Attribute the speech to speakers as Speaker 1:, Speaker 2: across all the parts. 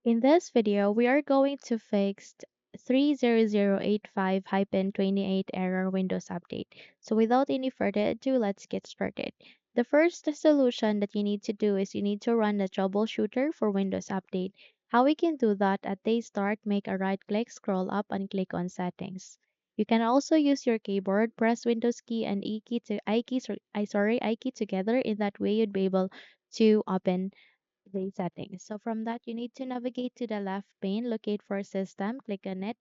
Speaker 1: In this video, we are going to fix 30085-28 error Windows update. So without any further ado, let's get started. The first solution that you need to do is you need to run the troubleshooter for Windows update. How we can do that at day start, make a right click, scroll up and click on settings. You can also use your keyboard, press Windows key and I key together. In that way, you'd be able to open the settings. So from that, you need to navigate to the left pane, locate for system, click on it.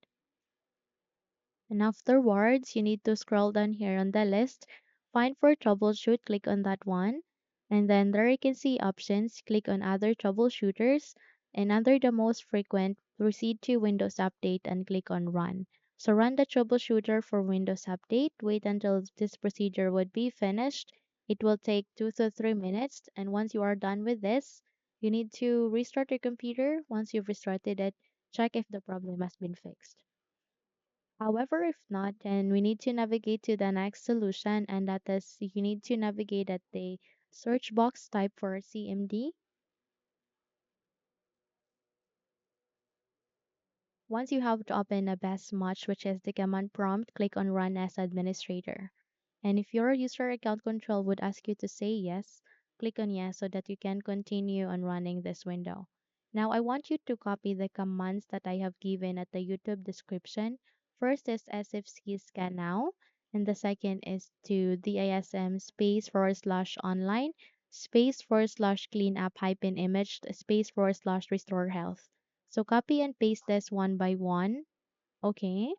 Speaker 1: And afterwards, you need to scroll down here on the list, find for troubleshoot, click on that one. And then there you can see options, click on other troubleshooters. And under the most frequent, proceed to Windows Update and click on run. So run the troubleshooter for Windows Update. Wait until this procedure would be finished. It will take 2 to 3 minutes. And once you are done with this, you need to restart your computer. Once you've restarted it, check if the problem has been fixed. However, if not, then we need to navigate to the next solution, and that is you need to navigate at the search box, type for CMD. Once you have to open a best match, which is the command prompt, click on Run as Administrator. And if your user account control would ask you to say yes, click on yes so that you can continue on running this window. Now I want you to copy the commands that I have given at the YouTube description. First is sfc scannow, and the second is to DISM space forward slash online space forward slash clean up hyphen image space forward slash restore health. So copy and paste this one by one. Okay.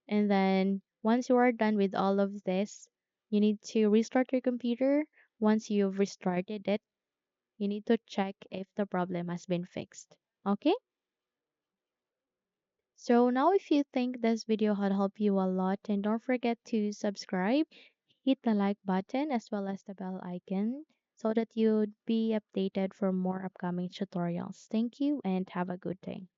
Speaker 1: And then once you are done with all of this, you need to restart your computer. Once you've restarted it, you need to check if the problem has been fixed. Okay? So now if you think this video had helped you a lot, then don't forget to subscribe, hit the like button as well as the bell icon so that you'd be updated for more upcoming tutorials. Thank you and have a good day.